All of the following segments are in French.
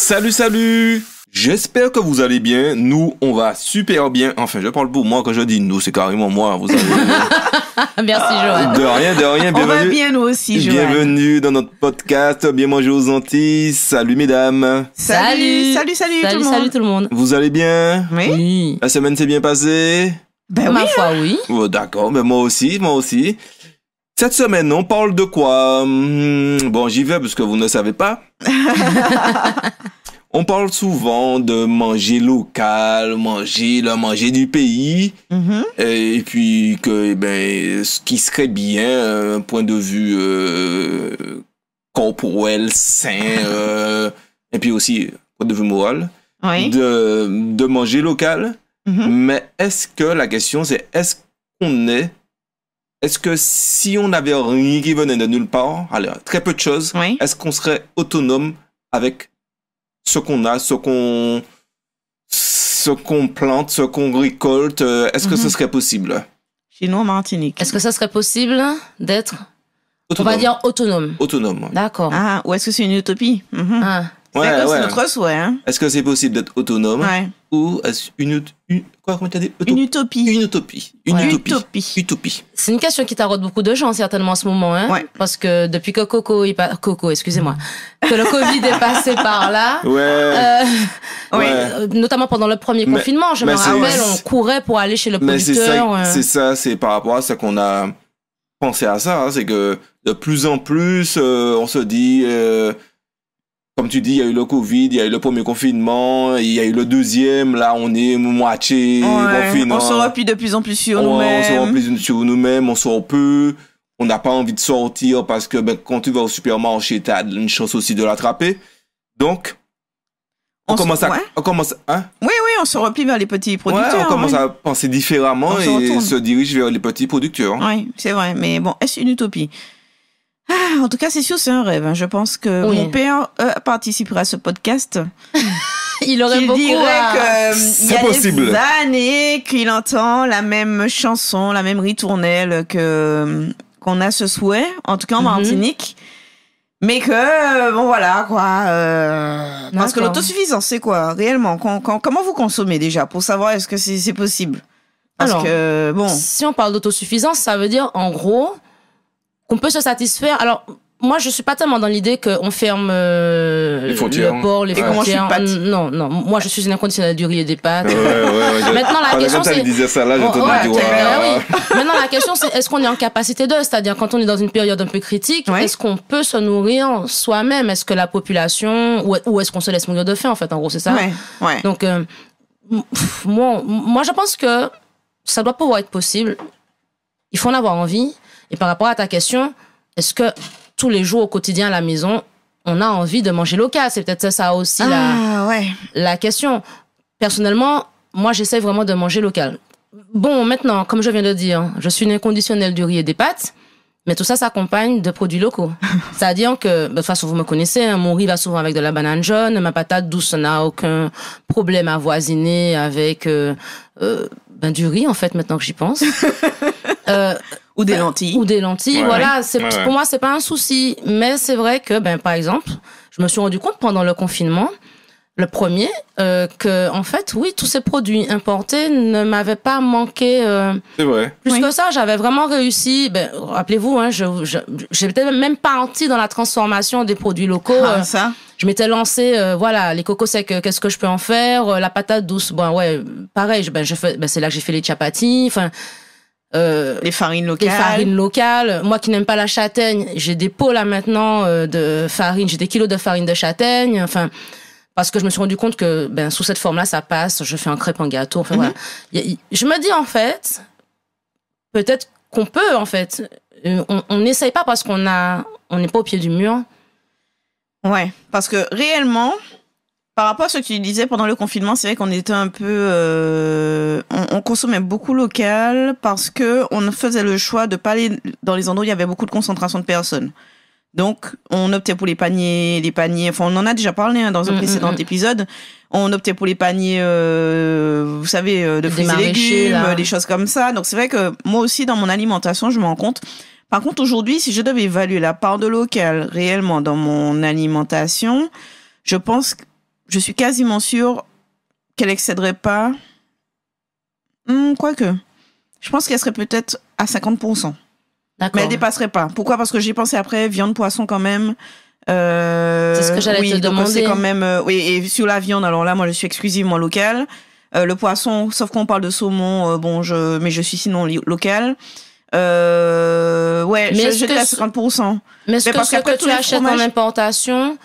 Salut. J'espère que vous allez bien. Nous, on va super bien. Enfin, je parle pour moi quand je dis nous, c'est carrément moi. Vous allez... Merci, Joanne. De rien. Bienvenue. On va bien, nous aussi, Joanne. Bienvenue dans notre podcast. Bien manger aux Antilles. Salut, mesdames. Salut tout le monde. Vous allez bien? Oui. La semaine s'est bien passée? Ben Ma oui. foi, oui. Oh, d'accord. Ben, moi aussi. Cette semaine, on parle de quoi? Bon, j'y vais parce que vous ne savez pas. On parle souvent de manger local, manger du pays, et puis que ce qui serait bien, un point de vue corporel, sain, et puis aussi point de vue moral, Oui. de manger local. Mais la question c'est est-ce que si on n'avait rien qui venait de nulle part, alors très peu de choses, Oui. est-ce qu'on serait autonome avec ce qu'on a, ce qu'on plante, ce qu'on récolte, est-ce que ce serait possible? Chez nous, en Martinique. Est-ce que ça serait possible d'être, Autonome. on va dire, autonome? Autonome. D'accord. Ah, ou est-ce que c'est une utopie? Ah. C'est notre souhait, hein? Est-ce que c'est possible d'être autonome? Ouais. Ou est-ce comment tu as dit? Une utopie. Une utopie. Ouais. Utopie. C'est une question qui taraude beaucoup de gens, certainement, en ce moment, hein? Ouais. Parce que depuis que excusez-moi, que le Covid est passé par là, Ouais. notamment pendant le premier confinement, je me rappelle, on courait pour aller chez le Mais producteur. c'est par rapport à ça qu'on a pensé à ça, hein, c'est que de plus en plus, on se dit, comme tu dis, il y a eu le Covid, il y a eu le premier confinement, il y a eu le deuxième, là on est moitié confinement. On se replie de plus en plus sur nous-mêmes. On se replie sur nous-mêmes, on sort peu, on n'a pas envie de sortir parce que quand tu vas au supermarché, t'as une chance aussi de l'attraper. Donc, on commence, hein? Oui, on se replie vers les petits producteurs. Ouais, on commence à penser différemment On et se dirige vers les petits producteurs. Oui, c'est vrai. Mais bon, est-ce une utopie? Ah, en tout cas, c'est sûr, c'est un rêve. Hein. Je pense que mon père participera à ce podcast. Il aurait beaucoup dirait à... qu'il y a des années qu'il entend la même chanson, la même ritournelle qu'on a ce souhait, en tout cas en Martinique. Mais que, bon voilà, quoi. Parce que l'autosuffisance, c'est quoi, réellement? Comment vous consommez déjà, pour savoir est-ce que c'est possible? Parce que, bon... Si on parle d'autosuffisance, ça veut dire, en gros, qu'on peut se satisfaire. Alors, moi, je suis pas tellement dans l'idée qu'on ferme les frontières. le port, les frontières. Non. Moi, je suis une inconditionnelle du riz et des pâtes. Maintenant, la question, c'est... disais ça là, je te dis, Maintenant, la question, c'est est-ce qu'on est en capacité de? C'est-à-dire, quand on est dans une période un peu critique, est-ce qu'on peut se nourrir soi-même? Est-ce que la population... Ou est-ce qu'on se laisse mourir de faim, en fait? En gros, c'est ça. Ouais. Donc, moi, je pense que ça doit pouvoir être possible. Il faut en avoir envie. Et par rapport à ta question, est-ce que tous les jours au quotidien à la maison, on a envie de manger local? C'est peut-être ça aussi la question. Personnellement, moi, j'essaie vraiment de manger local. Bon, maintenant, comme je viens de dire, je suis une inconditionnelle du riz et des pâtes, mais tout ça s'accompagne de produits locaux. C'est-à-dire que, de toute façon, vous me connaissez, hein, mon riz va souvent avec de la banane jaune, ma patate douce n'a aucun problème à voisiner avec du riz, en fait, maintenant que j'y pense. Ou des lentilles. Voilà. Pour moi, c'est pas un souci. Mais c'est vrai que, par exemple, je me suis rendu compte pendant le confinement, le premier, que, en fait, oui, tous ces produits importés ne m'avaient pas manqué. C'est vrai. Plus que ça, j'avais vraiment réussi. Rappelez-vous, hein, j'étais même partie dans la transformation des produits locaux. Ça. Je m'étais lancée, les cocos secs, qu'est-ce que je peux en faire? La patate douce, pareil, c'est là que j'ai fait les chapatis, enfin, les farines locales. Moi qui n'aime pas la châtaigne, j'ai des pots là maintenant de farine, j'ai des kilos de farine de châtaigne, enfin, parce que je me suis rendu compte que sous cette forme-là, ça passe, je fais un crêpe, un gâteau, enfin voilà. Je me dis en fait, peut-être qu'on peut en fait, on n'essaye pas parce on n'est pas au pied du mur. Ouais, parce que réellement, par rapport à ce que tu disais pendant le confinement, c'est vrai qu'on était un peu... on consommait beaucoup local parce que on faisait le choix de pas aller dans les endroits où il y avait beaucoup de concentration de personnes. Donc, on optait pour les paniers, enfin, on en a déjà parlé dans un précédent épisode. On optait pour les paniers, vous savez, de fruits et légumes, des choses comme ça. Donc, c'est vrai que moi aussi, dans mon alimentation, je me rends compte. Par contre, aujourd'hui, si je devais évaluer la part de local réellement dans mon alimentation, je pense que je suis quasiment sûre qu'elle excéderait pas. Quoique. Je pense qu'elle serait peut-être à 50%. D'accord. Mais elle dépasserait pas. Pourquoi? Parce que j'ai pensé après, viande, poisson quand même. C'est ce que j'allais te demander. C'est quand même, oui, et sur la viande, alors là, moi, je suis exclusivement locale. Le poisson, sauf qu'on parle de saumon, mais je suis sinon local. Ouais, je dirais 50%. Mais est-ce que ce que tu achètes en importation,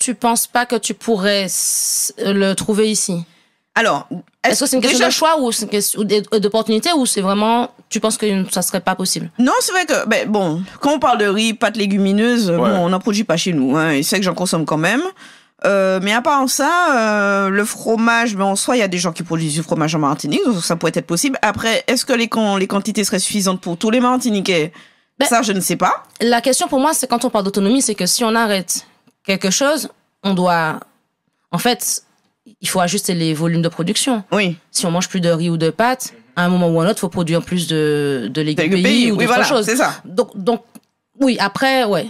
tu penses pas que tu pourrais le trouver ici? Alors, est-ce que c'est une question de choix ou c'est une question d'opportunité ou c'est vraiment, tu penses que ça serait pas possible? Non, c'est vrai que, quand on parle de riz, pâtes légumineuses, on n'en produit pas chez nous, hein, et c'est que j'en consomme quand même. Mais à part ça, le fromage, en soi, il y a des gens qui produisent du fromage en Martinique, donc ça pourrait être possible. Après, est-ce que les quantités seraient suffisantes pour tous les Martiniquais? Ça, je ne sais pas. La question pour moi, c'est quand on parle d'autonomie, c'est que si on arrête quelque chose, on doit, en fait, il faut ajuster les volumes de production. Oui. Si on mange plus de riz ou de pâtes, à un moment ou à un autre, il faut produire plus de légumes pays ou d'autres choses. C'est ça. Donc, oui, après, ouais.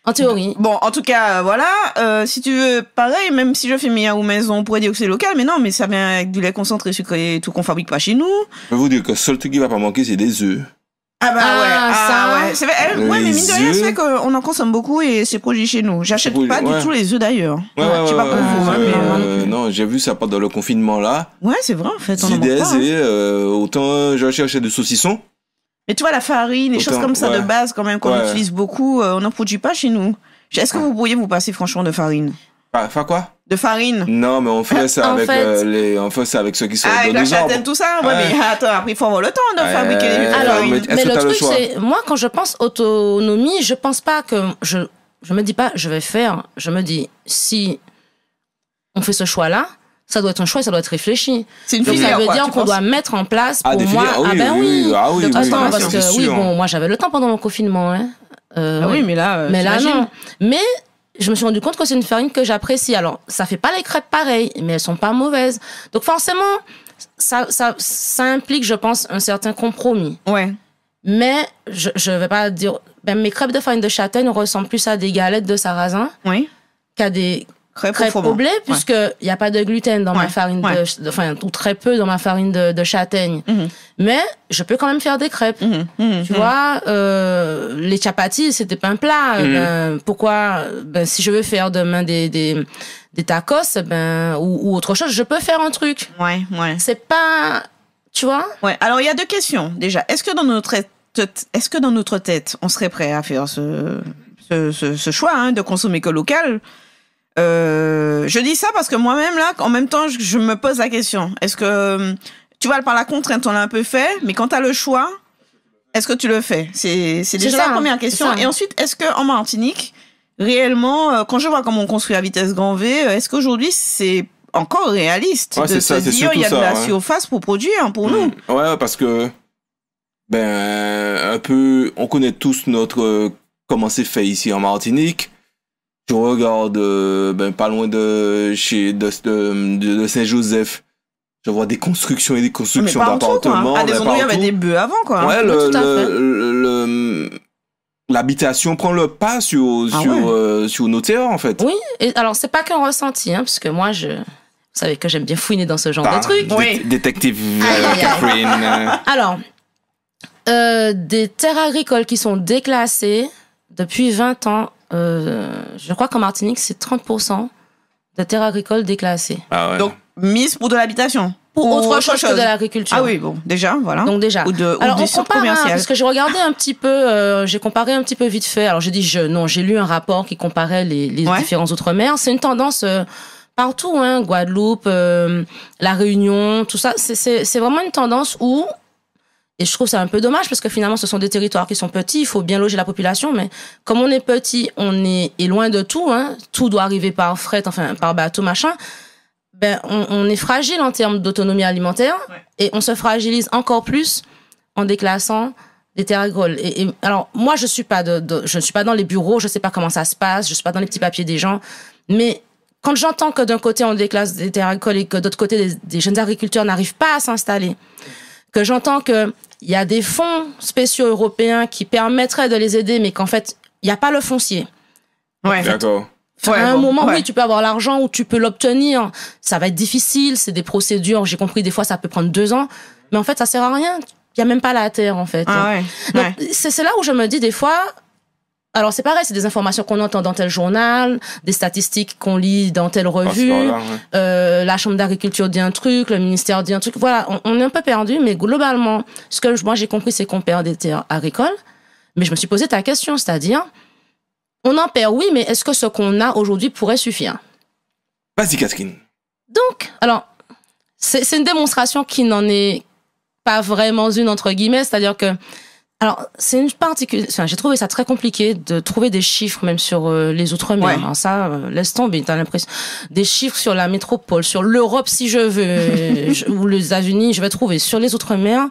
En théorie. Bon, en tout cas, voilà. Si tu veux, pareil, même si je fais mes yaourts maison, on pourrait dire que c'est local, mais non, mais ça vient avec du lait concentré, sucré, tout qu'on fabrique pas chez nous. Je vais vous dire que le seul truc qui va pas manquer, c'est des œufs. Ouais. C'est vrai, mais mine de rien, c'est vrai qu'on en consomme beaucoup et c'est produit chez nous. J'achète pas du tout les œufs d'ailleurs. Je sais pas pour vous. Non, j'ai vu ça pendant le confinement là. Ouais, c'est vrai en fait. On en mange pas. Et autant je cherchais des saucissons. Mais tu vois, la farine, les choses comme ça de base quand même qu'on utilise beaucoup, on n'en produit pas chez nous. Est-ce que vous pourriez vous passer franchement de farine? Faire quoi? De farine? Non, mais on fait ça avec ceux qui sont avec la châtaigne, tout ça? Ouais, mais attends, après il faut avoir le temps de fabriquer les farines. Mais le truc, c'est, moi, quand je pense autonomie, je pense pas que, je me dis pas, je vais faire, je me dis, si on fait ce choix-là, ça doit être un choix et ça doit être réfléchi. C'est une filière, ça veut dire qu'on doit mettre en place pour moi. Oui. Parce que oui, bon, moi j'avais le temps pendant le confinement, hein. Oui, mais là non. Mais je me suis rendu compte que c'est une farine que j'apprécie. Alors, ça fait pas les crêpes pareilles, mais elles sont pas mauvaises. Donc forcément, ça implique, je pense, un certain compromis. Ouais. Mais je vais pas dire, mes crêpes de farine de châtaigne ressemblent plus à des galettes de sarrasin. Oui. Qu'à des crêpes au blé, puisque il y a pas de gluten dans ma farine ou très peu dans ma farine de châtaigne. Mais je peux quand même faire des crêpes. Tu vois, les chapatis, c'était pas un plat. Pourquoi, si je veux faire demain des tacos, ou autre chose, je peux faire un truc. Ouais. C'est pas, tu vois? Ouais. Alors, il y a deux questions. Déjà, est-ce que dans notre tête, on serait prêt à faire ce choix, de consommer que local? Je dis ça parce que moi-même là, en même temps, je me pose la question. Est-ce que tu vois, par la contrainte, on l'a un peu fait, mais quand t'as le choix, est-ce que tu le fais? C'est déjà la première question. Et ensuite, est-ce que en Martinique, réellement, quand je vois comment on construit à vitesse grand V, est-ce qu'aujourd'hui c'est encore réaliste de se dire il y a de la surface pour produire pour nous? Ouais, parce que un peu, on connaît tous comment c'est fait ici en Martinique. Je regarde pas loin de Saint-Joseph, je vois des constructions et des constructions d'appartements. À des endroits, il y avait des bœufs avant, quoi. Ouais, l'habitation prend le pas sur nos terres, en fait. Oui, et alors c'est pas qu'un ressenti, parce que moi, vous savez que j'aime bien fouiner dans ce genre de trucs. Détective Catherine. Alors, des terres agricoles qui sont déclassées depuis 20 ans, je crois qu'en Martinique, c'est 30% de terres agricoles déclassées. Ah ouais. Donc, mise pour de l'habitation. Pour autre chose que de l'agriculture. Ah oui, bon, déjà, voilà. Donc déjà. Ou alors, du on compare, parce que j'ai regardé un petit peu, j'ai comparé un petit peu vite fait. Alors, j'ai lu un rapport qui comparait les différents outre-mer. C'est une tendance partout, Guadeloupe, La Réunion, tout ça. C'est vraiment une tendance où, et je trouve ça un peu dommage parce que finalement, ce sont des territoires qui sont petits, il faut bien loger la population, mais comme on est petit, on est loin de tout, tout doit arriver par fret, par bateau, machin. On est fragile en termes d'autonomie alimentaire et on se fragilise encore plus en déclassant des terres agricoles. Et alors, moi, je suis pas je ne suis pas dans les bureaux, je sais pas comment ça se passe, je suis pas dans les petits papiers des gens, mais quand j'entends que d'un côté on déclasse des terres agricoles et que d'autre côté des jeunes agriculteurs n'arrivent pas à s'installer, que j'entends que il y a des fonds spéciaux européens qui permettraient de les aider, mais qu'en fait, il n'y a pas le foncier. Ouais. D'accord. Enfin, à un moment, oui, tu peux avoir l'argent ou tu peux l'obtenir. Ça va être difficile, c'est des procédures. J'ai compris, des fois, ça peut prendre 2 ans. Mais en fait, ça sert à rien. Il y a même pas la terre, en fait. Donc, c'est là où je me dis, des fois, alors c'est pareil, c'est des informations qu'on entend dans tel journal, des statistiques qu'on lit dans telle revue, la Chambre d'agriculture dit un truc, le ministère dit un truc. Voilà, on est un peu perdu, mais globalement, ce que moi j'ai compris, c'est qu'on perd des terres agricoles. Mais je me suis posé ta question, c'est-à-dire, on en perd, oui, mais est-ce que ce qu'on a aujourd'hui pourrait suffire? Vas-y, Catherine. Donc, alors, c'est une démonstration qui n'en est pas vraiment une, entre guillemets, c'est-à-dire que, alors, c'est une particulière, enfin, j'ai trouvé ça très compliqué de trouver des chiffres, même sur les Outre-mer. Alors ça, laisse tomber, t'as l'impression. Des chiffres sur la métropole, sur l'Europe, si je veux, ou les États-Unis, je vais trouver. Sur les Outre-mer,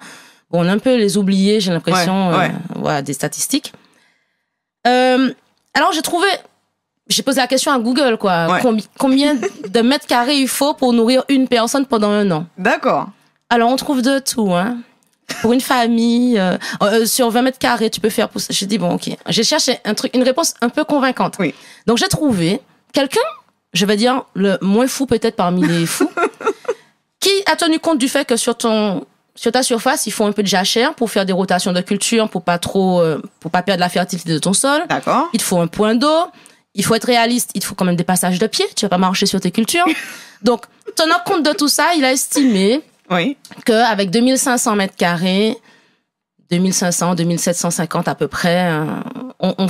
bon, on a un peu les oubliés, j'ai l'impression, voilà, des statistiques. Alors, j'ai posé la question à Google, quoi. Combien de mètres carrés il faut pour nourrir une personne pendant 1 an? D'accord. Alors, on trouve de tout, hein. Pour une famille, sur 20 mètres carrés, tu peux faire pousser. J'ai dit, bon, ok. J'ai cherché une réponse un peu convaincante. Oui. Donc, j'ai trouvé quelqu'un, je vais dire, le moins fou peut-être parmi les fous, qui a tenu compte du fait que sur ta surface, il faut un peu de jachère pour faire des rotations de culture, pour pas perdre la fertilité de ton sol. D'accord. Il te faut un point d'eau. Il faut être réaliste. Il te faut quand même des passages de pied. Tu vas pas marcher sur tes cultures. Donc, tenant compte de tout ça, il a estimé qu'avec 2500 mètres carrés, 2500, 2750 à peu près, on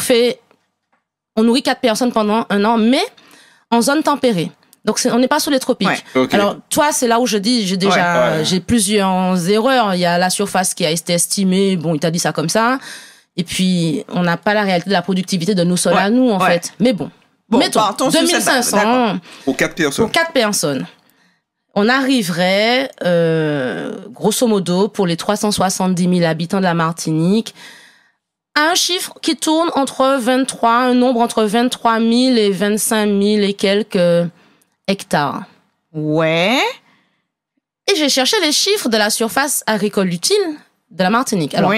nourrit 4 personnes pendant 1 an, mais en zone tempérée. Donc, on n'est pas sous les tropiques. Okay. Alors, toi, c'est là où je dis, j'ai plusieurs erreurs. Il y a la surface qui a été estimée. Bon, il t'a dit ça comme ça. Et puis, on n'a pas la réalité de la productivité de nos sols à nous, en fait. Mais bon, mettons, 2500 pour 4 personnes. Pour 4 personnes. On arriverait, grosso modo, pour les 370 000 habitants de la Martinique, à un chiffre qui tourne un nombre entre 23 000 et 25 000 et quelques hectares. Ouais. Et j'ai cherché les chiffres de la surface agricole utile de la Martinique. Alors,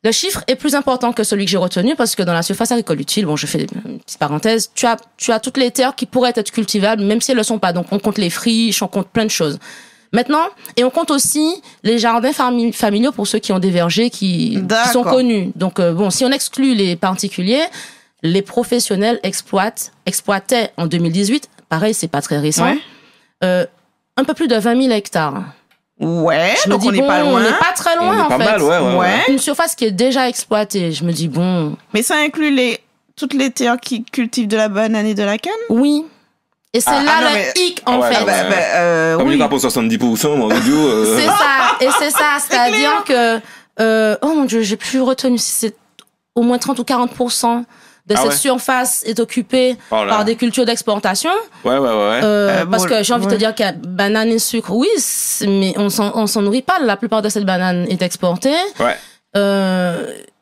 le chiffre est plus important que celui que j'ai retenu parce que dans la surface agricole utile, bon, je fais une petite parenthèse, tu as toutes les terres qui pourraient être cultivables, même si elles ne le sont pas. Donc, on compte les friches, on compte plein de choses. Maintenant, et on compte aussi les jardins familiaux pour ceux qui ont des vergers qui sont connus. Donc, bon, si on exclut les particuliers, les professionnels exploitaient en 2018, pareil, c'est pas très récent, un peu plus de 20 000 hectares. Ouais, je me dis, on n'est pas loin. On n'est pas très loin, en fait. Mal, ouais. Une surface qui est déjà exploitée. Je me dis, bon. Mais ça inclut toutes les terres qui cultivent de la banane et de la canne? Oui. Et c'est le hic, en fait. Comme il n'y a pas pour 70%, mon Dieu. C'est ça. Et c'est ça. C'est-à-dire que, oh mon Dieu, j'ai plus retenu si c'est au moins 30 ou 40% de cette surface est occupée par des cultures d'exportation. Parce que j'ai envie de te dire que banane et sucre, oui, mais on s'en nourrit pas. La plupart de cette banane est exportée.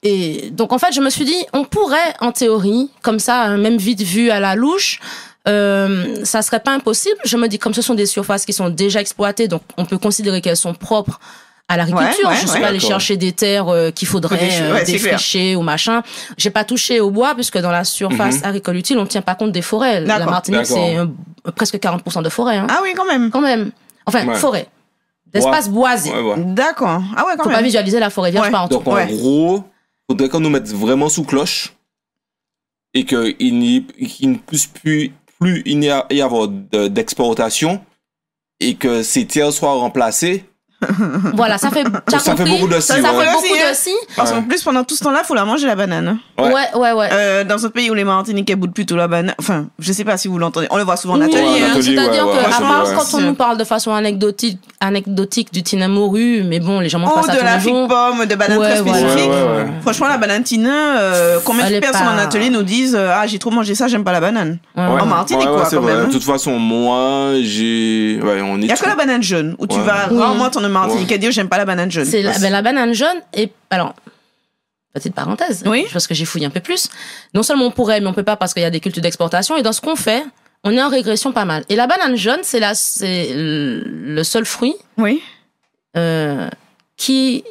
Et donc, en fait, je me suis dit, on pourrait, en théorie, comme ça, même vite vu à la louche, ça serait pas impossible. Je me dis, comme ce sont des surfaces qui sont déjà exploitées, donc on peut considérer qu'elles sont propres à l'agriculture. Je suis pas allée chercher des terres qu'il faudrait défricher ou machin. J'ai pas touché au bois puisque dans la surface agricole utile, on tient pas compte des forêts. La Martinique, c'est presque 40% de forêt. Hein. Ah oui, quand même. Enfin, forêt. D'espace boisé. D'accord. Ah ouais, quand même. Faut pas visualiser la forêt vierge par en tout. Donc, en gros, faudrait qu'on nous mette vraiment sous cloche et qu'il ne puisse plus y avoir d'exportation et que ces terres soient remplacées. Voilà, ça fait beaucoup de si. Ça fait beaucoup de si. Parce qu'en plus, pendant tout ce temps-là, il faut la manger, la banane. Dans un pays où les Martiniquais boutent plutôt la banane, enfin, je sais pas si vous l'entendez, on le voit souvent en atelier. C'est-à-dire que, à part quand on nous parle de façon anecdotique du tinamuru, mais bon, les gens mangent pas ça tous les jours. Ou de la figue pomme, de banane très spécifique. Franchement, la banane tinin, combien de personnes en atelier nous disent ah, j'ai trop mangé ça, j'aime pas la banane. En Martinique, quoi, quand même. De toute façon, moi, il y a que la banane jaune, où tu vas rarement t'en Martinique à dire j'aime pas la banane jaune. C'est la banane jaune et alors petite parenthèse parce que j'ai fouillé un peu plus. Non seulement on pourrait mais on peut pas parce qu'il y a des cultures d'exportation et dans ce qu'on fait, on est en régression pas mal. Et la banane jaune c'est le seul fruit qui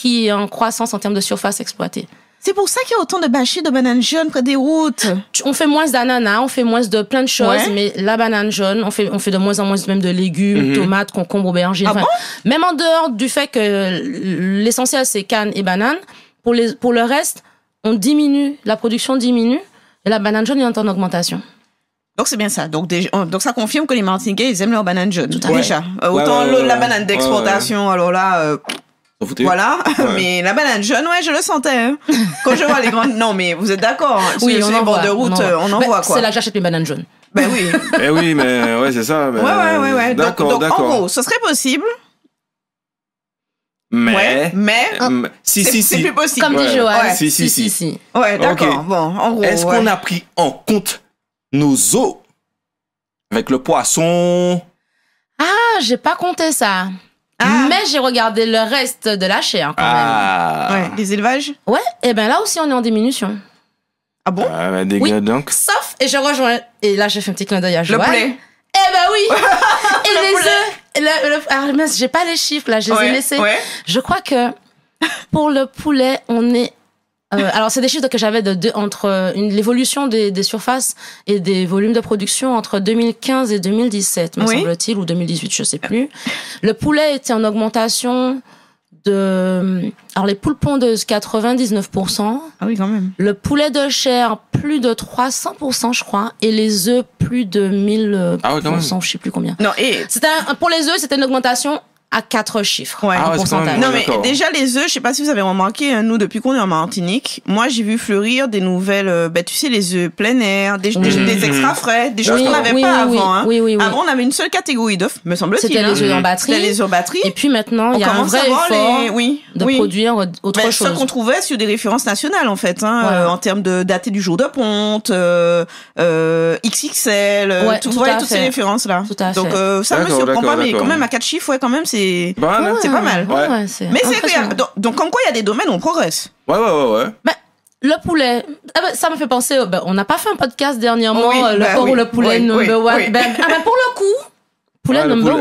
est en croissance en termes de surface exploitée. C'est pour ça qu'il y a autant de bâchés de bananes jaunes près des routes. On fait moins d'ananas, on fait moins de plein de choses, mais la banane jaune, on fait de moins en moins même de légumes, tomates, concombres, aubergines. Ah bon? Même en dehors du fait que l'essentiel c'est canne et banane, pour le reste, la production diminue et la banane jaune est en augmentation. Donc c'est bien ça. Donc ça confirme que les Martiniquais ils aiment leur banane jaune. Tout à fait. Déjà. Autant la banane d'exportation, alors là. Voilà, mais la banane jaune, je le sentais. Hein. Quand je vois les grandes... Non, mais vous êtes d'accord hein, oui, sur les bords de route, on en voit quoi. C'est là que j'achète mes bananes jaunes. Ben oui. Oui, mais ouais, c'est ça. Mais... Ouais. D'accord. Donc en gros, ce serait possible. Mais si. C'est plus possible. Comme dit Joanne. Si. Ouais, d'accord. Okay. Bon, en gros. Est-ce qu'on a pris en compte nos eaux avec le poisson? Ah, j'ai pas compté ça. Mais j'ai regardé le reste de la chair quand même. Ouais, les élevages. Ouais, et ben là aussi on est en diminution. Ah bon? Oui, donc. sauf, et je rejoins, et là j'ai fait un petit clin d'œil à Joanne. Le poulet. Eh ben oui. Et les œufs. Alors mince, j'ai pas les chiffres là, je les ai laissés. Ouais. Je crois que pour le poulet, on est alors c'est des chiffres que j'avais entre l'évolution des surfaces et des volumes de production entre 2015 et 2017, me semble-t-il, ou 2018, je sais plus. Le poulet était en augmentation alors les poules pondeuses 99%. Ah oui, quand même. Le poulet de chair plus de 300%, je crois, et les œufs plus de 1000%, je sais plus combien. Non, et pour les œufs, c'était une augmentation à 4 chiffres en pourcentage. Non, mais déjà, les œufs, je sais pas si vous avez remarqué, nous, depuis qu'on est en Martinique, moi, j'ai vu fleurir des nouvelles, tu sais, les œufs plein air, des extra frais, des choses qu'on n'avait pas avant. Hein. Oui. Avant, on avait une seule catégorie d'œufs, me semble-t-il. C'était les œufs en batterie. C'était les œufs en batterie. Et puis maintenant, il y a un vrai effort de produire autre chose. Ce qu'on trouvait sur des références nationales, en fait, en termes de dater du jour de ponte, XXL, toutes ces références-là. Donc, ça me surprend pas, mais quand même, à 4 chiffres, quand même, c'est pas mal. Ouais, mais c'est incroyable. Donc, comme quoi, il y a des domaines où on progresse. Ouais. Le poulet, ça me fait penser, on n'a pas fait un podcast dernièrement, le poulet number one. Pour le coup, poulet number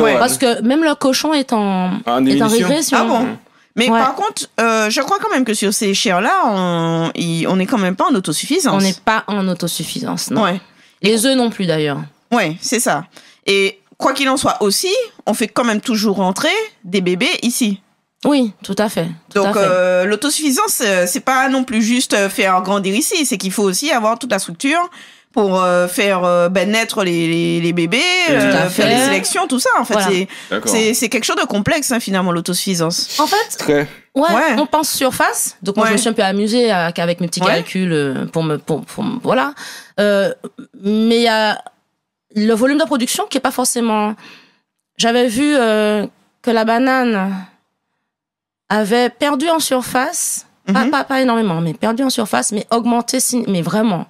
one. Parce que même le cochon est en régression. Ah bon? Mais par contre, je crois quand même que sur ces chairs-là, on est quand même pas en autosuffisance. On n'est pas en autosuffisance, non. Ouais. Les œufs non plus, d'ailleurs. Ouais, c'est ça. Et quoi qu'il en soit aussi, on fait quand même toujours rentrer des bébés ici. Oui, tout à fait. Donc, l'autosuffisance, c'est pas non plus juste faire grandir ici, c'est qu'il faut aussi avoir toute la structure pour faire naître les bébés, faire les sélections, tout ça. En fait, c'est quelque chose de complexe, finalement, l'autosuffisance. En fait, on pense surface. Donc, moi, je me suis un peu amusée avec mes petits calculs voilà. Mais il y a le volume de production qui est pas forcément... J'avais vu que la banane avait perdu en surface, pas énormément, mais perdu en surface, mais augmenté, mais vraiment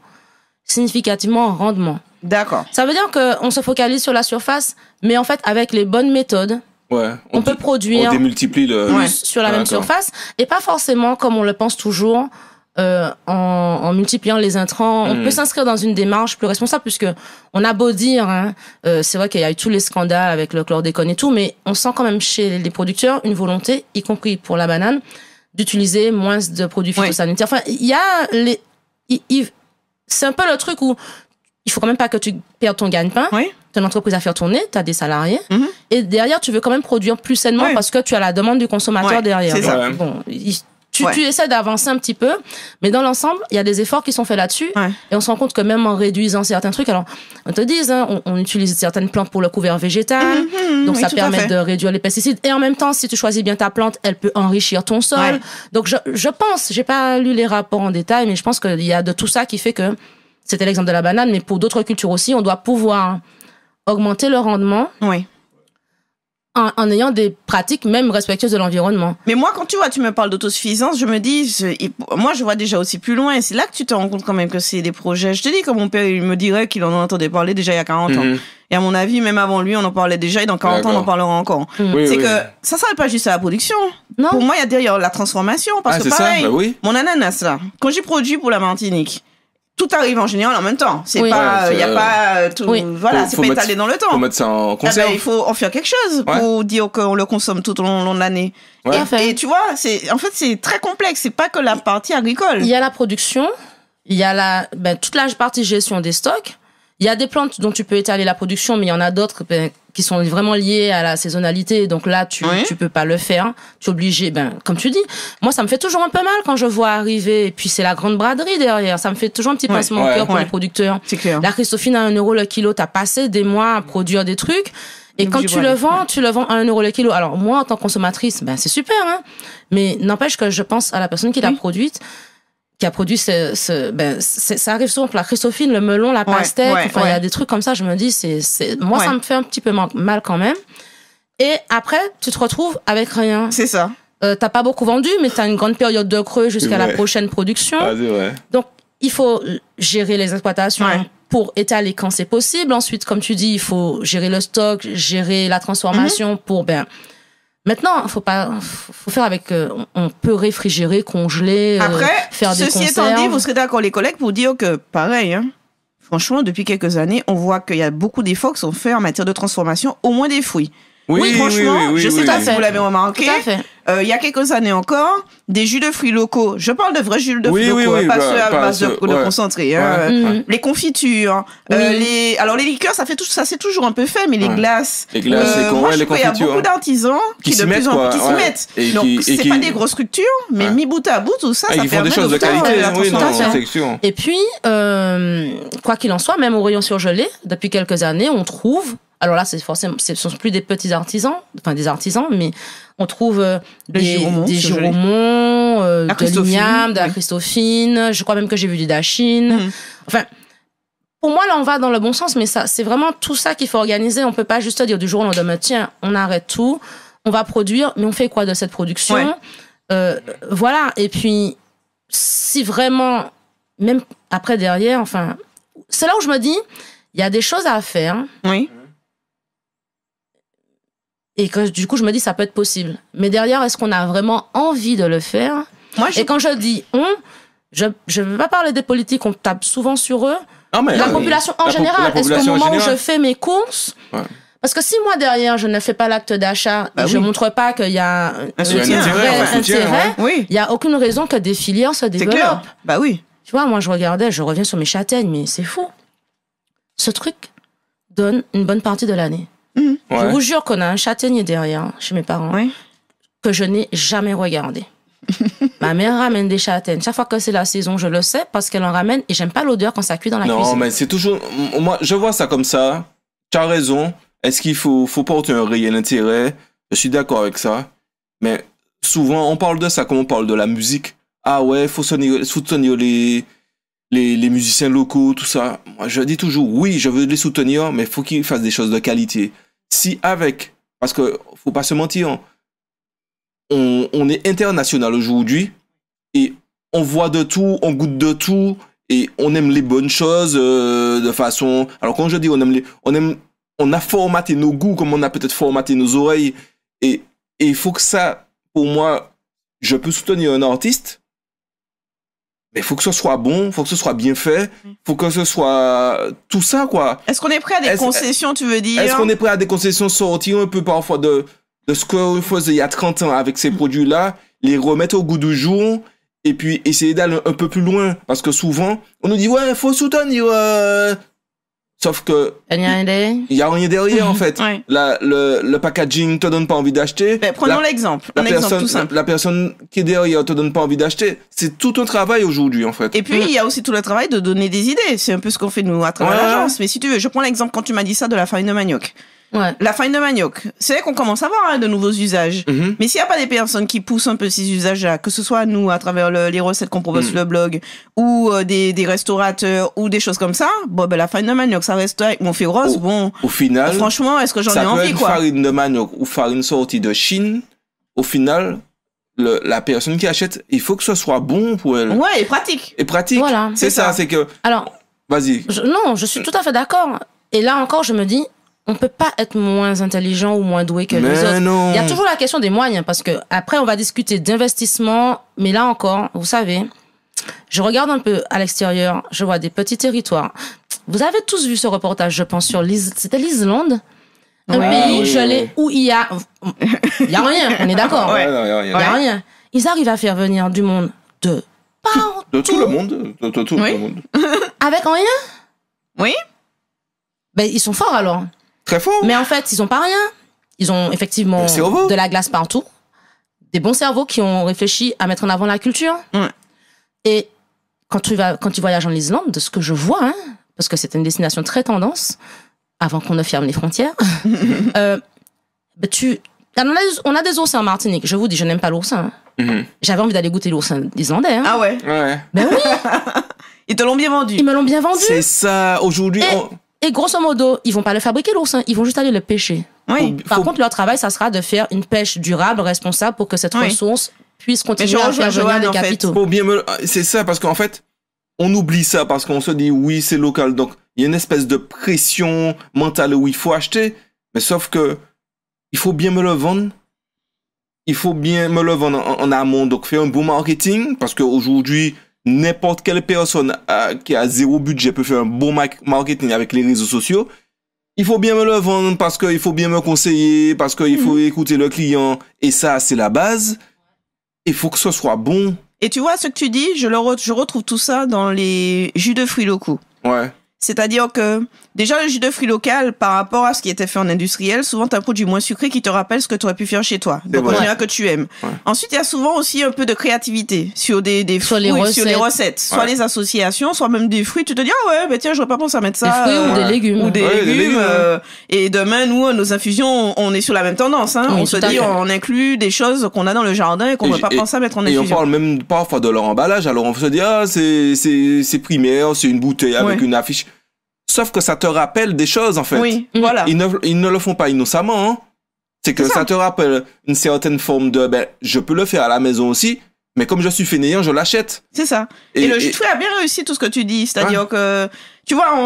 significativement en rendement. D'accord. Ça veut dire qu'on se focalise sur la surface, mais en fait, avec les bonnes méthodes, on peut produire on démultiplie plus sur la même surface, et pas forcément comme on le pense toujours, en multipliant les intrants. On peut s'inscrire dans une démarche plus responsable, puisque on a beau dire, c'est vrai qu'il y a eu tous les scandales avec le chlordécone et tout, mais on sent quand même chez les producteurs une volonté, y compris pour la banane, d'utiliser moins de produits phytosanitaires. Enfin, il y a c'est un peu le truc où il faut quand même pas que tu perdes ton gagne-pain. T'as une entreprise à faire tourner, t'as des salariés, et derrière, tu veux quand même produire plus sainement parce que tu as la demande du consommateur derrière. C'est ça. Bon, tu essaies d'avancer un petit peu, mais dans l'ensemble, il y a des efforts qui sont faits là-dessus, et on se rend compte que même en réduisant certains trucs, alors on te dit, on utilise certaines plantes pour le couvert végétal, donc ça permet de réduire les pesticides, et en même temps, si tu choisis bien ta plante, elle peut enrichir ton sol. Donc je pense, j'ai pas lu les rapports en détail, mais je pense qu'il y a de tout ça qui fait que, c'était l'exemple de la banane, mais pour d'autres cultures aussi, on doit pouvoir augmenter le rendement. En ayant des pratiques même respectueuses de l'environnement. Mais moi, quand tu me parles d'autosuffisance, je me dis, moi, je vois déjà aussi plus loin. Et c'est là que tu te rends compte quand même que c'est des projets. Je te dis que mon père, il me dirait qu'il en entendait parler déjà il y a 40 ans. Et à mon avis, même avant lui, on en parlait déjà. Et dans 40 ans, on en parlera encore. C'est que ça s'arrête pas juste à la production. Non. Pour moi, il y a derrière la transformation. Parce que pareil, mon ananas, là, quand j'ai produit pour la Martinique, tout arrive en général en même temps. C'est Oui. pas, Ouais, il y a pas tout, voilà, c'est faut pas mettre- étalé dans le temps. Faut mettre ça en Ah conserve. ben, il faut en faire quelque chose pour dire qu'on le consomme tout au long de l'année. Ouais. Et tu vois, c'est très complexe. C'est pas que la partie agricole. Il y a la production, il y a toute la partie gestion des stocks. Il y a des plantes dont tu peux étaler la production, mais il y en a d'autres qui sont vraiment liées à la saisonnalité. Donc là, tu peux pas le faire. Tu es obligé, comme tu dis. Moi, ça me fait toujours un peu mal quand je vois arriver. Et puis, c'est la grande braderie derrière. Ça me fait toujours un petit pincement au cœur pour les producteurs. C'est clair. La Christophine à 1 euro le kilo. T'as passé des mois à produire des trucs. Et quand tu le vends à 1 euro le kilo. Alors, moi, en tant que consommatrice, c'est super, hein. Mais n'empêche que je pense à la personne qui l'a produite, qui a produit ça arrive souvent pour la Christophine, le melon, la pastèque, il y a des trucs comme ça, je me dis, moi, ça me fait un petit peu mal quand même. Et après, tu te retrouves avec rien. C'est ça. T'as pas beaucoup vendu, mais t'as une grande période de creux jusqu'à la prochaine production. Ah, c'est vrai. Donc, il faut gérer les exploitations pour étaler quand c'est possible. Ensuite, comme tu dis, il faut gérer le stock, gérer la transformation pour, maintenant, faut faire avec, on peut réfrigérer, congeler, faire des conserves. Ceci étant dit, vous serez d'accord, les collègues, pour dire que, pareil, hein, franchement, depuis quelques années, on voit qu'il y a beaucoup d'efforts qui sont faits en matière de transformation, au moins des fruits. Oui, franchement, je sais pas si vous l'avez remarqué. Tout à fait. Il y a quelques années encore, des jus de fruits locaux. Je parle de vrais jus de fruits locaux, pas ceux à base de concentré. Les confitures, alors les liqueurs, ça s'est toujours un peu fait, mais les glaces. Les glaces, moi, je les crois qu'il y a confitures. beaucoup d'artisans qui de plus en plus s'y mettent. Donc, c'est pas des grosses structures, mais mis bout à bout, tout ça, ça ils font permet des choses de faire qualité. la Oui, non, transformation. c'est sûr. Et puis, quoi qu'il en soit, même au rayon surgelé, depuis quelques années, on trouve, alors là, ce sont plus des petits artisans, enfin des artisans, mais on trouve des Giraumont, de l'igname, de la Christophine, je crois même que j'ai vu du dachine. Enfin, pour moi, là, on va dans le bon sens, mais ça, c'est vraiment tout ça qu'il faut organiser. On peut pas juste dire du jour au lendemain, tiens, on arrête tout, on va produire, mais on fait quoi de cette production? Voilà. Et puis, si vraiment, même après derrière, enfin, c'est là où je me dis, il y a des choses à faire. Oui. Et que du coup, je me dis, ça peut être possible. Mais derrière, est-ce qu'on a vraiment envie de le faire? Et quand je dis on, je ne veux pas parler des politiques, on tape souvent sur eux. Non, mais la population en général. Est-ce qu'au moment où je fais mes courses, parce que si moi derrière, je ne fais pas l'acte d'achat, et je ne montre pas qu'il y a un vrai intérêt, il n'y a aucune raison que des filières se développent. C'est clair. Bah oui. Tu vois, moi, je reviens sur mes châtaignes, mais c'est fou. Ce truc donne une bonne partie de l'année. Je vous jure qu'on a un châtaignier derrière, chez mes parents, que je n'ai jamais regardé. Ma mère ramène des châtaignes. Chaque fois que c'est la saison, je le sais, parce qu'elle en ramène, et j'aime pas l'odeur quand ça cuit dans la cuisine. Non, mais c'est toujours... Moi, je vois ça comme ça. Tu as raison. Est-ce qu'il faut porter un réel intérêt? Je suis d'accord avec ça. Mais souvent, on parle de ça comme on parle de la musique. Ah ouais, il faut soutenir les musiciens locaux, tout ça. Moi, je dis toujours, oui, je veux les soutenir, mais il faut qu'ils fassent des choses de qualité. Parce que faut pas se mentir, on est international aujourd'hui et on voit de tout, on goûte de tout et on aime les bonnes choses de façon. Alors quand je dis on a formaté nos goûts comme on a peut-être formaté nos oreilles et il faut que ça, pour moi, je peux soutenir un artiste. Mais il faut que ce soit bon, il faut que ce soit bien fait, il faut que ce soit tout ça, quoi. Est-ce qu'on est prêt à des concessions, tu veux dire? Est-ce qu'on est prêt à des concessions, sortir un peu parfois de ce qu'on faisait il y a 30 ans avec ces produits-là, les remettre au goût du jour, et puis essayer d'aller un peu plus loin? Parce que souvent, on nous dit, ouais, il faut soutenir... Sauf que... Il n'y a rien derrière, en fait. Le packaging te donne pas envie d'acheter. Prenons l'exemple. Un exemple tout simple. La personne qui est derrière te donne pas envie d'acheter. C'est tout un travail aujourd'hui, en fait. Et puis, il y a aussi tout le travail de donner des idées. C'est un peu ce qu'on fait, nous, à travers l'agence. Mais si tu veux, je prends l'exemple quand tu m'as dit ça de la farine de manioc. La farine de manioc, c'est vrai qu'on commence à avoir de nouveaux usages. Mais s'il n'y a pas des personnes qui poussent un peu ces usages-là, que ce soit nous à travers les recettes qu'on propose sur le blog, ou des restaurateurs, ou des choses comme ça, la farine de manioc, ça reste avec mon fil rose. Au final, franchement, est-ce que j'en ai envie, quoi? Farine de manioc ou farine sortie de Chine, au final, la personne qui achète, il faut que ce soit bon pour elle. Ouais, et pratique. Et pratique. Voilà, c'est ça, c'est que... Alors, vas-y. Non, je suis tout à fait d'accord. Et là encore, je me dis, on peut pas être moins intelligent ou moins doué que les autres. Non. Il y a toujours la question des moyens, parce que après, on va discuter d'investissement, mais là encore, vous savez, Je regarde un peu à l'extérieur, je vois des petits territoires. Vous avez tous vu ce reportage, je pense, sur c'était l'Islande, un pays gelé où il y a rien, on est d'accord. Ouais, Il y a rien. Ils arrivent à faire venir du monde de partout. De tout le monde. De tout le monde. Avec rien? Oui. Ben, ils sont forts alors. Très fort. Mais en fait, ils ont pas rien. Ils ont effectivement de la glace partout. Des bons cerveaux qui ont réfléchi à mettre en avant la culture. Ouais. Et quand tu voyages en Islande, de ce que je vois, hein, parce que c'était une destination très tendance, avant qu'on ne ferme les frontières, on a des oursins en Martinique. Je vous dis, je n'aime pas l'oursin. J'avais envie d'aller goûter l'oursin islandais. Hein. Ah ouais? Ben oui. Ils te l'ont bien vendu. Ils me l'ont bien vendu. C'est ça, aujourd'hui. Et grosso modo, ils vont pas le fabriquer l'oursin, ils vont juste aller le pêcher. Oui. Par contre, leur travail, ça sera de faire une pêche durable, responsable, pour que cette ressource puisse continuer à faire venir des capitaux. C'est ça, parce qu'en fait, on oublie ça, parce qu'on se dit, oui, c'est local. Donc, il y a une espèce de pression mentale où il faut acheter. Mais sauf que, il faut bien me le vendre. Il faut bien me le vendre en amont. Donc, faire un bon marketing, parce qu'aujourd'hui, n'importe quelle personne qui a zéro budget peut faire un bon marketing avec les réseaux sociaux. Il faut bien me le vendre parce qu'il faut bien me conseiller, parce qu'il faut écouter le client. Et ça, c'est la base. Il faut que ce soit bon. Et tu vois, ce que tu dis, je retrouve tout ça dans les jus de fruits locaux. Ouais. C'est-à-dire que, déjà, le jus de fruits local, par rapport à ce qui était fait en industriel, souvent, t'as un produit moins sucré qui te rappelle ce que tu aurais pu faire chez toi. Donc, en général, que tu aimes. Ouais. Ensuite, il y a souvent aussi un peu de créativité sur des fruits, sur les recettes. Soit les associations, soit même des fruits. Tu te dis, ah ouais, ben tiens, j'aurais pas pensé à mettre ça. Des fruits ou des légumes. Ou des légumes. Et demain, nous, nos infusions, on est sur la même tendance, hein. Oui, on se dit, on inclut des choses qu'on a dans le jardin et qu'on n'aurait pas pensé à mettre en infusion. Et on parle même parfois de leur emballage. Alors, on se dit, ah, c'est primaire, c'est une bouteille avec une affiche. Sauf que ça te rappelle des choses, en fait. Oui, voilà. Ils ne le font pas innocemment, hein. C'est que ça te rappelle une certaine forme de, je peux le faire à la maison aussi, mais comme je suis fainéant, je l'achète. C'est ça. Et le jus de fruits a bien réussi tout ce que tu dis. C'est-à-dire que, tu vois,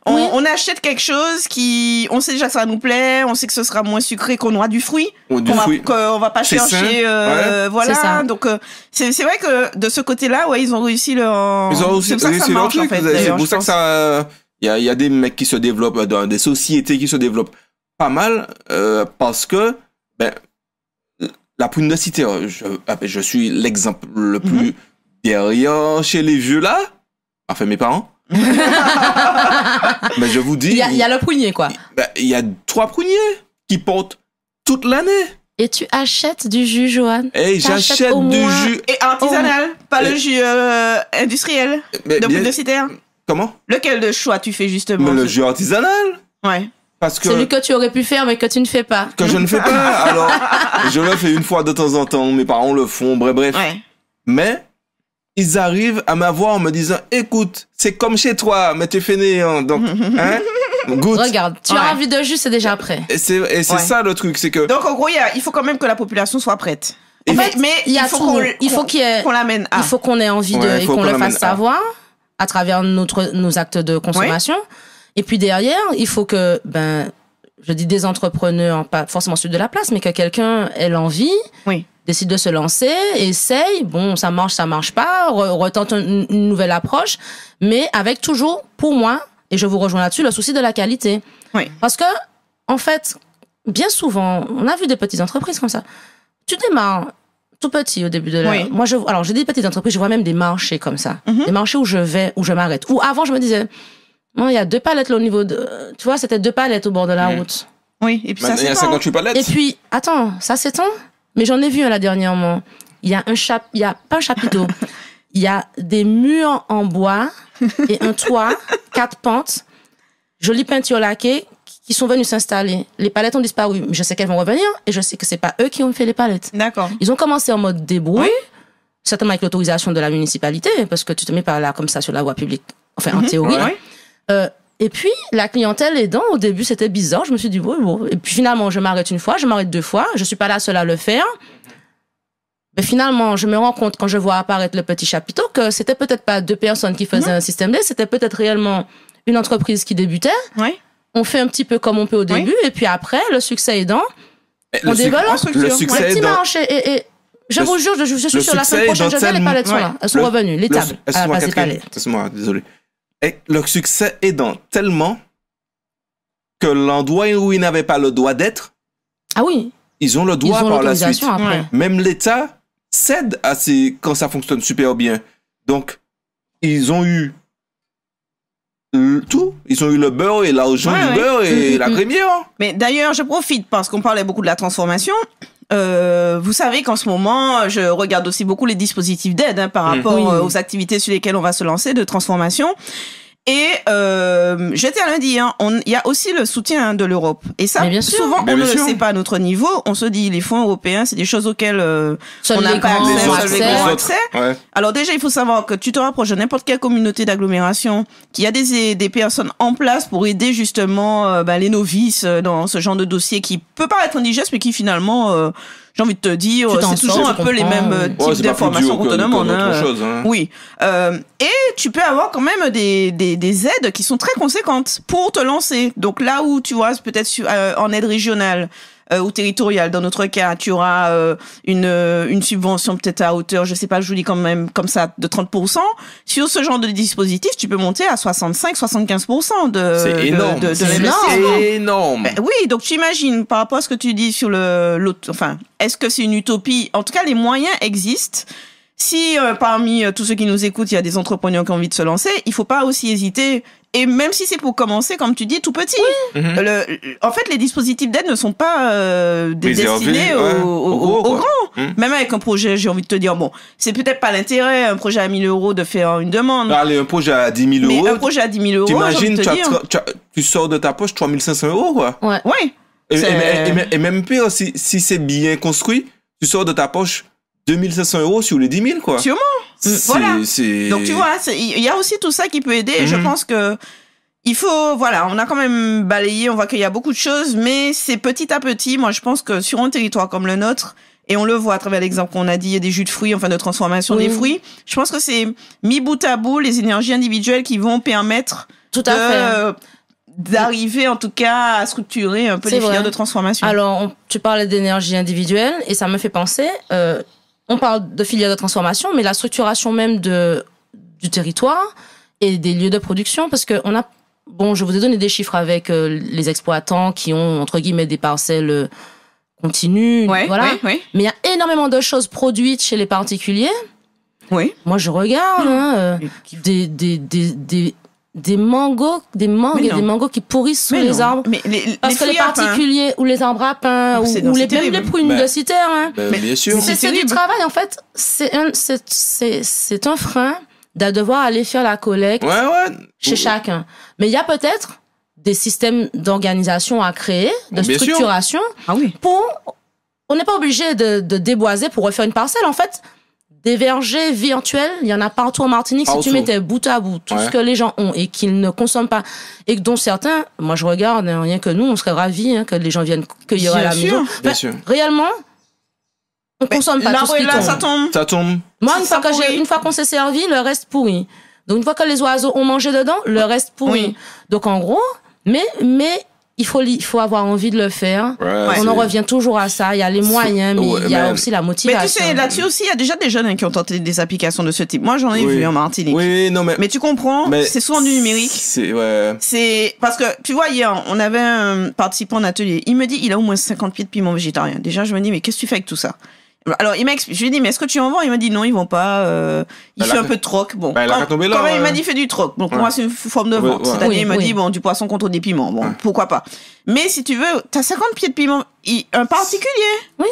on achète quelque chose on sait déjà que ça nous plaît, on sait que ce sera moins sucré qu'on aura du fruit. Qu'on va pas chercher, voilà. Donc, c'est vrai que de ce côté-là, ils ont réussi leur, c'est pour ça que ça marche, en fait. C'est pour ça que ça, il y a des mecs qui se développent, des sociétés qui se développent pas mal, parce que, la prune de cité, je suis l'exemple le plus derrière chez les vieux là, enfin mes parents. Mais je vous dis. Il y a le prunier, quoi. Il y a 3 pruniers qui portent toute l'année. Et tu achètes du jus, Johan? Et j'achète du jus. Et artisanal, pas le jus industriel de prune de cité. Comment? Lequel de choix tu fais justement? Le jus artisanal. Ouais. Parce que celui que tu aurais pu faire mais que tu ne fais pas. Que je ne fais pas. Alors, je le fais une fois de temps en temps. Mes parents le font. Bref. Ouais. Mais ils arrivent à m'avoir en me disant, écoute, c'est comme chez toi, mais t'es fainéant. Donc, hein? Goûte. Regarde, tu as envie de jus, c'est déjà prêt. Et c'est ça le truc, c'est que. Donc en gros, il faut quand même que la population soit prête. En fait, mais il faut qu'on l'amène. Il faut qu'on ait envie et qu'on le fasse savoir à travers nos actes de consommation. Oui. Et puis derrière, il faut que, je dis des entrepreneurs, pas forcément ceux de la place, mais que quelqu'un ait l'envie, décide de se lancer, essaye, bon, ça marche pas, retente une nouvelle approche, mais avec toujours, pour moi, et je vous rejoins là-dessus, le souci de la qualité. Oui. Parce que, en fait, bien souvent, on a vu des petites entreprises comme ça. Tu démarres tout petit au début de la... Oui. Moi, j'ai des petites entreprises, je vois même des marchés comme ça. Des marchés où je m'arrête. Ou avant, je me disais, non, il y a 2 palettes là au niveau de... Tu vois, c'était 2 palettes au bord de la route. Oui, et puis ça s'étend. Il y a 58 palettes. Et puis, attends, ça s'étend. Mais j'en ai vu un là dernièrement. Il y a pas un chapiteau. Il y a des murs en bois et un toit, 4 pentes, jolies peintures laquées qui sont venues s'installer. Les palettes ont disparu. Je sais qu'elles vont revenir et je sais que c'est pas eux qui ont fait les palettes. D'accord. Ils ont commencé en mode débrouille, certainement avec l'autorisation de la municipalité, parce que tu te mets par là comme ça sur la voie publique. Enfin, en théorie. Et puis, la clientèle aidant, au début, c'était bizarre. Je me suis dit, bon. Et puis finalement, je m'arrête une fois, je m'arrête 2 fois. Je suis pas la seule à le faire. Mais finalement, je me rends compte quand je vois apparaître le petit chapiteau que c'était peut-être pas 2 personnes qui faisaient un système D, c'était peut-être réellement une entreprise qui débutait. Oui. On fait un petit peu comme on peut au début, et puis après, le succès aidant, on développe le succès le petit marché. Et Je vous jure, je suis sur la semaine prochaine, je viens, les palettes sont là. Elles sont revenues, les tables. Excuse-moi, Catherine. Excuse-moi, désolé. Et le succès est dans tellement que l'endroit où ils n'avaient pas le droit d'être, ah oui, ils ont le droit par la suite. Après. Même l'État cède à quand ça fonctionne super bien. Donc, ils ont eu tout. Ils ont eu le beurre et l'argent du beurre et la crémière. Mais d'ailleurs, je profite parce qu'on parlait beaucoup de la transformation. Vous savez qu'en ce moment, je regarde aussi beaucoup les dispositifs d'aide par rapport aux activités sur lesquelles on va se lancer de transformation. Et je tiens à le dire, il y a aussi le soutien de l'Europe. Et ça, souvent, on ne le sait pas à notre niveau. On se dit, les fonds européens, c'est des choses auxquelles on n'a pas accès. Ouais. Alors déjà, il faut savoir que tu te rapproches de n'importe quelle communauté d'agglomération, qu'il y a des personnes en place pour aider justement les novices dans ce genre de dossier qui peut paraître indigeste, mais qui finalement... j'ai envie de te dire, c'est toujours un peu les mêmes types d'informations qu'on te demande. Oui. Et tu peux avoir quand même des aides qui sont très conséquentes pour te lancer. Donc là où tu vois, peut-être en aide régionale ou territoriale, dans notre cas, tu auras une subvention peut-être à hauteur, je sais pas, je vous dis quand même comme ça, de 30%. Sur ce genre de dispositif, tu peux monter à 65-75% c'est énorme. de l'investissement. C'est énorme. Ben, oui, donc tu imagines par rapport à ce que tu dis sur enfin, est-ce que c'est une utopie? En tout cas, les moyens existent. Si parmi tous ceux qui nous écoutent, il y a des entrepreneurs qui ont envie de se lancer, il faut pas aussi hésiter. Et même si c'est pour commencer, comme tu dis, tout petit. Oui. En fait, les dispositifs d'aide ne sont pas destinés aux grands. Même avec un projet, j'ai envie de te dire, bon, c'est peut-être pas l'intérêt, un projet à 1 000 euros, de faire une demande. Allez, un projet à 10 000 euros. Mais un projet à 10 000 euros, t'imagines, tu sors de ta poche 3 500 euros, quoi. Ouais. Ouais. Et même pire, si c'est bien construit, tu sors de ta poche 2500 euros sur les 10 000, quoi. Sûrement. Voilà. Donc, tu vois, il y a aussi tout ça qui peut aider. Et je pense que il faut, voilà, on a quand même balayé, on voit qu'il y a beaucoup de choses, mais c'est petit à petit. Moi, je pense que sur un territoire comme le nôtre, et on le voit à travers l'exemple qu'on a dit, il y a des jus de fruits, enfin, de transformation des fruits. Je pense que c'est mis bout à bout les énergies individuelles qui vont permettre d'arriver en tout cas à structurer un peu les filières de transformation. Alors, tu parlais d'énergie individuelle et ça me fait penser, on parle de filières de transformation, mais la structuration même du territoire et des lieux de production, parce que je vous ai donné des chiffres avec les exploitants qui ont, entre guillemets, des parcelles continues, voilà. Mais il y a énormément de choses produites chez les particuliers. Oui. Moi, je regarde, des mangos des mangos qui pourrissent sous les arbres. Parce que les particuliers, ou les arbres à pain, ou même les prunes de citerne, bien sûr. C'est du travail, en fait. C'est un frein de devoir aller faire la collecte chez chacun. Mais il y a peut-être des systèmes d'organisation à créer, de structuration. On n'est pas obligé de déboiser pour refaire une parcelle, en fait. Des vergers virtuels, il y en a partout en Martinique. Si tu mettais bout à bout tout ce que les gens ont et qu'ils ne consomment pas, et dont certains, moi je regarde, rien que nous, on serait ravis que les gens viennent cueillir à la maison. Bien sûr. Réellement, on consomme pas tout ce qui tombe. Ça tombe. Moi, une fois qu'on s'est servi, le reste pourri. Donc une fois que les oiseaux ont mangé dedans, le reste pourri. Donc en gros, mais il faut avoir envie de le faire. On en revient toujours à ça. Il y a les moyens, mais il y a aussi la motivation. Mais tu sais, là-dessus aussi, il y a déjà des jeunes qui ont tenté des applications de ce type. Moi, j'en ai vu en Martinique. Mais tu comprends, c'est souvent du numérique. C'est parce que, tu vois, hier, on avait un participant en atelier. Il me dit, il a au moins 50 pieds de piment végétarien. Déjà, je me dis, mais qu'est-ce que tu fais avec tout ça? Alors, il m'explique. Je lui ai dit, mais est-ce que tu en vends? Il m'a dit, non, ils vont pas. Il fait un peu de troc. Bon. Quand même, il m'a dit, il fait du troc. Donc, pour moi, c'est une forme de vente. C'est-à-dire, il m'a dit, bon, du poisson contre des piments. Bon, pourquoi pas. Mais si tu veux, t'as 50 pieds de piment. Un particulier. Oui.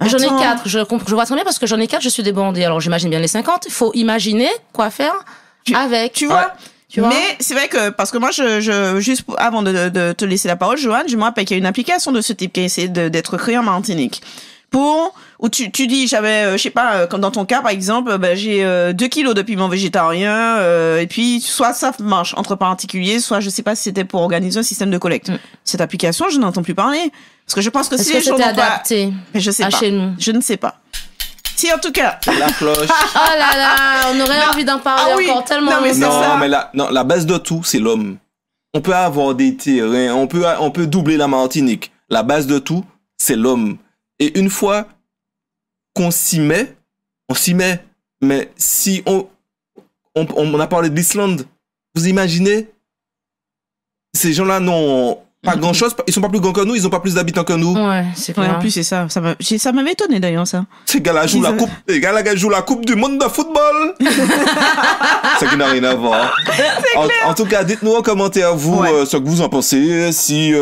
J'en ai 4. Je vois très bien parce que j'en ai 4, je suis débordée. Alors, j'imagine bien les 50. Il faut imaginer quoi faire avec. Tu vois? Mais c'est vrai que, parce que moi, juste avant de te laisser la parole, Joanne, je me rappelle qu'il y a une application de ce type qui a essayé d'être créée en Martinique. Où tu dis, j'avais, je sais pas, comme dans ton cas, par exemple, j'ai 2 kilos de piment végétarien, et puis, soit ça marche entre particuliers, soit je sais pas si c'était pour organiser un système de collecte. Cette application, je n'entends plus parler. Parce que je pense que si les choses adapté mais je sais pas. Chez nous. Je ne sais pas. Si, en tout cas. La cloche. Oh là là, on aurait envie d'en parler encore tellement. La base de tout, c'est l'homme. On peut avoir des terrains, on peut doubler la Martinique. La base de tout, c'est l'homme. Et une fois qu'on s'y met, on s'y met. Mais si on a parlé de l'Islande, vous imaginez? Ces gens-là n'ont pas grand-chose, ils sont pas plus grands que nous, ils ont pas plus d'habitants que nous. Ouais, c'est Ouais, clair. en plus, c'est ça. Ça m'avait étonné d'ailleurs, ça. Ces gars-là jouent les gars-là jouent la coupe du monde de football. Ça qui n'a rien à voir. En tout cas, dites-nous en commentaire, vous, ce que vous en pensez. Si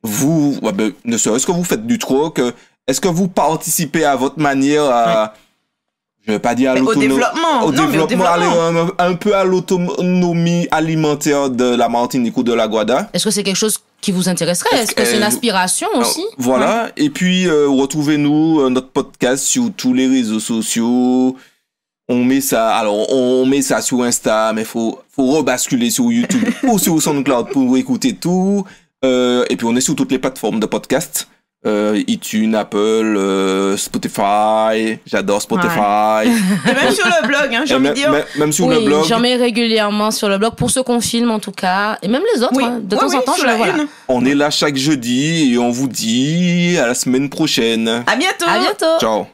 vous, ne serait-ce que vous faites du troc, est-ce que vous participez à votre manière à... Je vais pas dire au développement. Aller un peu à l'autonomie alimentaire de la Martinique ou de la Guada. Est-ce que c'est quelque chose qui vous intéresserait? Est-ce que c'est une aspiration aussi? Voilà. Ouais. Et puis, retrouvez-nous, notre podcast sur tous les réseaux sociaux. On met ça sur Insta, mais faut rebasculer sur YouTube ou sur SoundCloud pour écouter tout. Et puis, on est sur toutes les plateformes de podcast. iTunes, Apple, Spotify, j'adore Spotify. Et même sur le blog, hein, j'ai envie de dire. Même sur le blog. J'en mets régulièrement sur le blog pour ceux qu'on filme en tout cas, et même les autres. Hein, de temps en temps, voilà. On est là chaque jeudi et on vous dit à la semaine prochaine. À bientôt. À bientôt. Ciao.